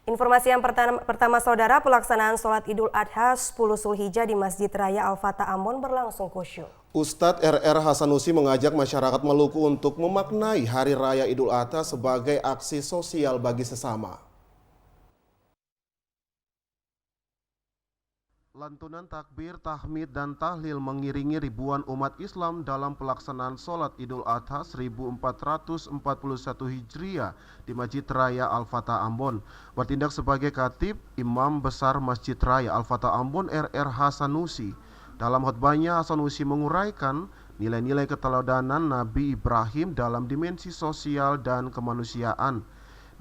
Informasi yang pertama saudara, pelaksanaan sholat Idul Adha 10 Zulhijjah di Masjid Raya Al-Fatah Ambon berlangsung khusyuk. Ustadz R.R. Hasanusi mengajak masyarakat Maluku untuk memaknai Hari Raya Idul Adha sebagai aksi sosial bagi sesama. Lantunan takbir, tahmid, dan tahlil mengiringi ribuan umat Islam dalam pelaksanaan sholat Idul Adha 1441 Hijriah di Masjid Raya Al-Fatah Ambon. Bertindak sebagai khatib, Imam Besar Masjid Raya Al-Fatah Ambon R.R. Hasanusi. Dalam khutbahnya, Hasanusi menguraikan nilai-nilai keteladanan Nabi Ibrahim dalam dimensi sosial dan kemanusiaan.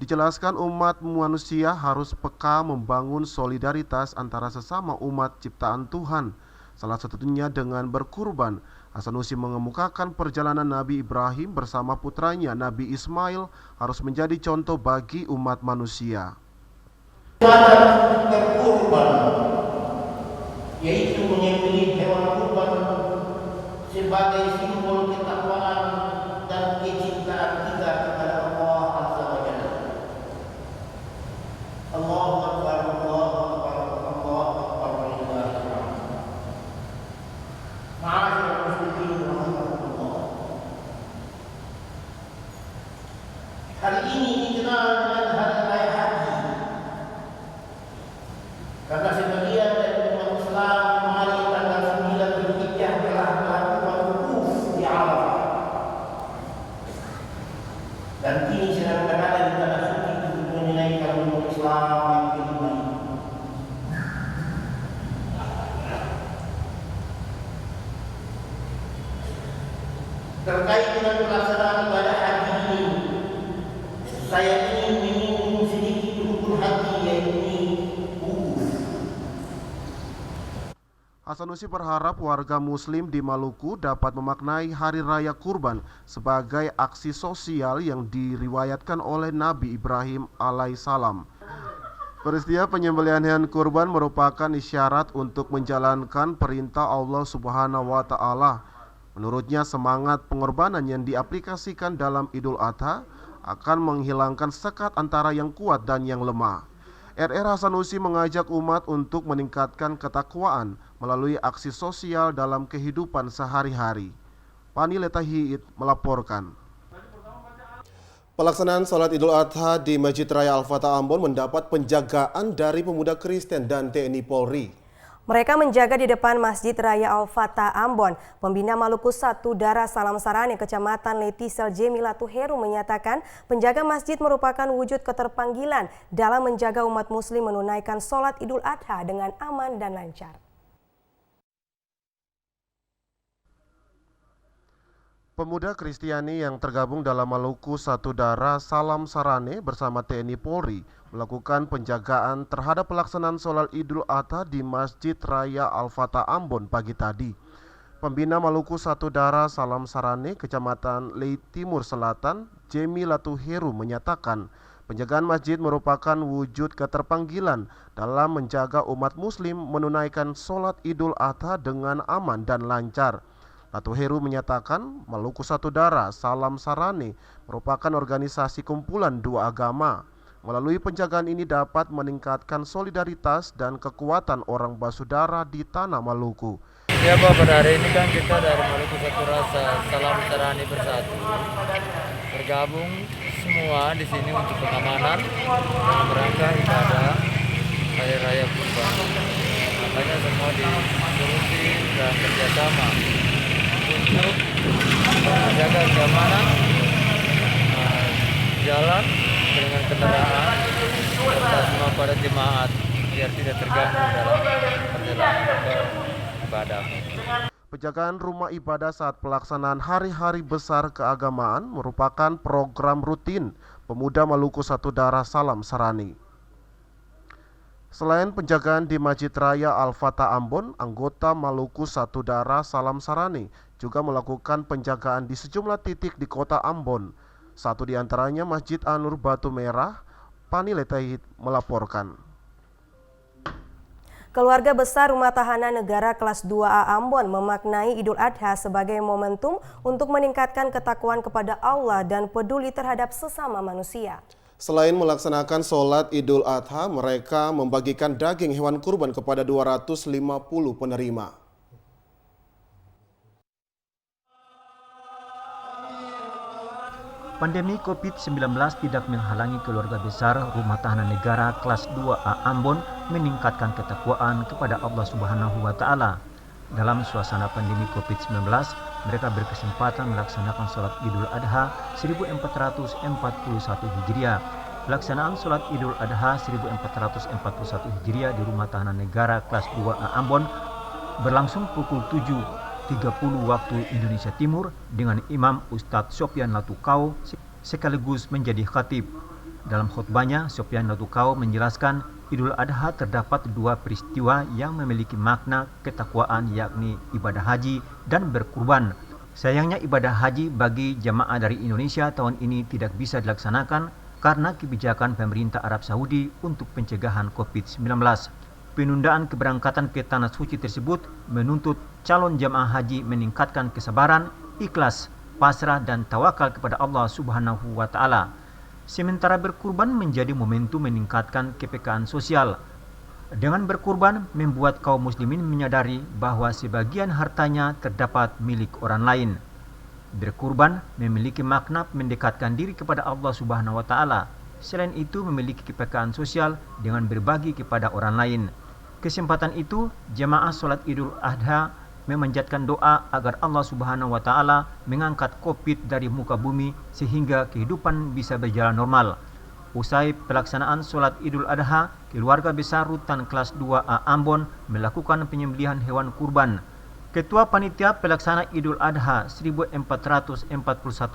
Dijelaskan umat manusia harus peka membangun solidaritas antara sesama umat ciptaan Tuhan, salah satunya dengan berkurban. Hasanusi mengemukakan perjalanan Nabi Ibrahim bersama putranya Nabi Ismail harus menjadi contoh bagi umat manusia. Berkurban, yaitu menyembelih hewan kurban sebagai simbol ketakwaan dan kecintaan kita kepada Allah Azza wa Jalla. Allahu Akbar, Allahu Akbar, Allahu Akbar, walillahil hamd. Ma'asyiral muslimin rahimakumullah. Hari ini dikenal dengan Hari Raya Haji, karena sebagian dari umat Islam hari tanggal 9 Zulhijjah telah melakukan wukuf di Arafah dan kini sedang berada di tanah suci untuk menunaikan umat Islam yang kelima ini. Terkait dengan pelaksanaan ibadah haji ini, saya ingin menyinggung sedikit rukun haji, yaitu wukuf. Hasanusi berharap warga muslim di Maluku dapat memaknai Hari Raya Kurban sebagai aksi sosial yang diriwayatkan oleh Nabi Ibrahim alaihissalam. Peristiwa penyembelihan hewan kurban merupakan isyarat untuk menjalankan perintah Allah Subhanahu wa Ta'ala. Menurutnya, semangat pengorbanan yang diaplikasikan dalam Idul Adha akan menghilangkan sekat antara yang kuat dan yang lemah. R.R. Hasanusi mengajak umat untuk meningkatkan ketakwaan melalui aksi sosial dalam kehidupan sehari-hari. Pani Letahiit melaporkan. Pelaksanaan sholat Idul Adha di Masjid Raya Al-Fatah Ambon mendapat penjagaan dari pemuda Kristen dan TNI Polri. Mereka menjaga di depan Masjid Raya Al-Fatah Ambon. Pembina Maluku 1 Dara Salam Sarane, Kecamatan Letisel Jemilatu Heru menyatakan penjaga masjid merupakan wujud keterpanggilan dalam menjaga umat muslim menunaikan sholat Idul Adha dengan aman dan lancar. Pemuda Kristiani yang tergabung dalam Maluku 1 Dara Salam Sarane bersama TNI Polri melakukan penjagaan terhadap pelaksanaan sholat Idul Adha di Masjid Raya Al-Fatah Ambon pagi tadi. Pembina Maluku 1 Dara Salam Sarane, Kecamatan Leit Timur Selatan, Jemilatu Heru menyatakan penjagaan masjid merupakan wujud keterpanggilan dalam menjaga umat muslim menunaikan sholat Idul Adha dengan aman dan lancar. Latu Heru menyatakan Maluku 1 Dara Salam Sarane merupakan organisasi kumpulan dua agama. Melalui penjagaan ini dapat meningkatkan solidaritas dan kekuatan orang basudara di tanah Maluku. Ya Pak, pada hari ini kan kita dari Maluku 1 Rasa Salam Sarane bersatu bergabung semua di sini untuk pengamanan dalam rangka ibadah Hari Raya Kurban. Makanya semua dituruti dan kerjasama untuk menjaga keamanan jalan dengan kendaraan serta semua pada jemaat biar tidak terganggu dalam perjalanan ibadah. Penjagaan rumah ibadah saat pelaksanaan hari-hari besar keagamaan merupakan program rutin Pemuda Maluku 1 Dara Salam Sarane. Selain penjagaan di Masjid Raya Al-Fatah Ambon, anggota Maluku 1 Dara Salam Sarane juga melakukan penjagaan di sejumlah titik di kota Ambon. Satu di antaranya Masjid An-Nur Batu Merah. Pani Letahiit melaporkan. Keluarga besar Rumah Tahanan Negara Kelas 2A Ambon memaknai Idul Adha sebagai momentum untuk meningkatkan ketakwaan kepada Allah dan peduli terhadap sesama manusia. Selain melaksanakan sholat Idul Adha, mereka membagikan daging hewan kurban kepada 250 penerima. Pandemi COVID-19 tidak menghalangi keluarga besar Rumah Tahanan Negara kelas 2A Ambon meningkatkan ketakwaan kepada Allah Subhanahu wa Ta'ala. Dalam suasana pandemi COVID-19, mereka berkesempatan melaksanakan sholat Idul Adha 1441 Hijriah. Pelaksanaan sholat Idul Adha 1441 Hijriah di Rumah Tahanan Negara kelas 2A Ambon berlangsung pukul 7.30 waktu Indonesia Timur dengan Imam Ustadz Sofyan Latukau sekaligus menjadi khatib. Dalam khutbahnya, Sofyan Latukau menjelaskan Idul Adha terdapat dua peristiwa yang memiliki makna ketakwaan, yakni ibadah haji dan berkurban. Sayangnya ibadah haji bagi jamaah dari Indonesia tahun ini tidak bisa dilaksanakan karena kebijakan pemerintah Arab Saudi untuk pencegahan COVID-19. Penundaan keberangkatan ke Tanah Suci tersebut menuntut calon jamaah haji meningkatkan kesabaran, ikhlas, pasrah dan tawakal kepada Allah Subhanahu wa Ta'ala. Sementara berkurban menjadi momentum meningkatkan kepekaan sosial. Dengan berkurban membuat kaum muslimin menyadari bahwa sebagian hartanya terdapat milik orang lain. Berkurban memiliki makna mendekatkan diri kepada Allah Subhanahu wa Ta'ala. Selain itu memiliki kepekaan sosial dengan berbagi kepada orang lain. Kesempatan itu, jamaah sholat Idul Adha memanjatkan doa agar Allah Subhanahu wa Ta'ala mengangkat COVID dari muka bumi sehingga kehidupan bisa berjalan normal. Usai pelaksanaan sholat Idul Adha, keluarga besar Rutan kelas 2A Ambon melakukan penyembelihan hewan kurban. Ketua Panitia Pelaksana Idul Adha 1441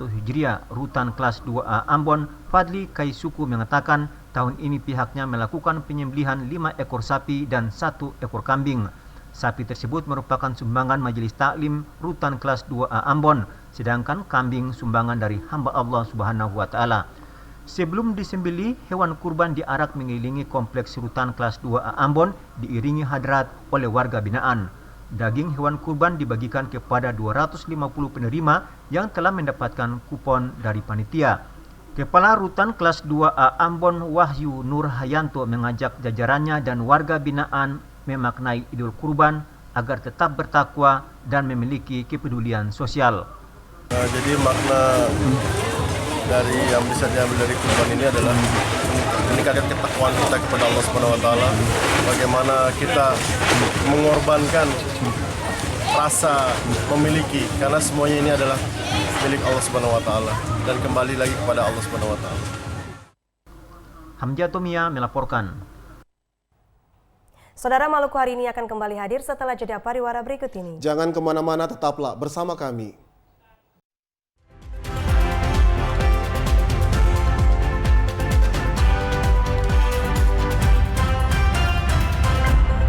Hijriah Rutan kelas 2A Ambon, Fadli Kaisuku mengatakan tahun ini pihaknya melakukan penyembelihan 5 ekor sapi dan 1 ekor kambing. Sapi tersebut merupakan sumbangan Majelis Taklim Rutan kelas 2A Ambon, sedangkan kambing sumbangan dari hamba Allah Subhanahu wa Ta'ala. Sebelum disembelih, hewan kurban diarak mengelilingi kompleks Rutan kelas 2A Ambon diiringi hadrat oleh warga binaan. Daging hewan kurban dibagikan kepada 250 penerima yang telah mendapatkan kupon dari panitia. Kepala Rutan kelas 2A Ambon Wahyu Nur Hayanto mengajak jajarannya dan warga binaan memaknai Idul Kurban agar tetap bertakwa dan memiliki kepedulian sosial. Jadi makna dari yang bisa diambil dari kurban ini adalah meningkatkan ketakwaan kita kepada Allah Subhanahu wa Ta'ala. Bagaimana kita mengorbankan rasa memiliki, karena semuanya ini adalah milik Allah Subhanahu wa Ta'ala dan kembali lagi kepada Allah Subhanahu wa Ta'ala. Hamzah Tomia melaporkan. Saudara, Maluku hari ini akan kembali hadir setelah jeda pariwara berikut ini. Jangan kemana-mana, tetaplah bersama kami.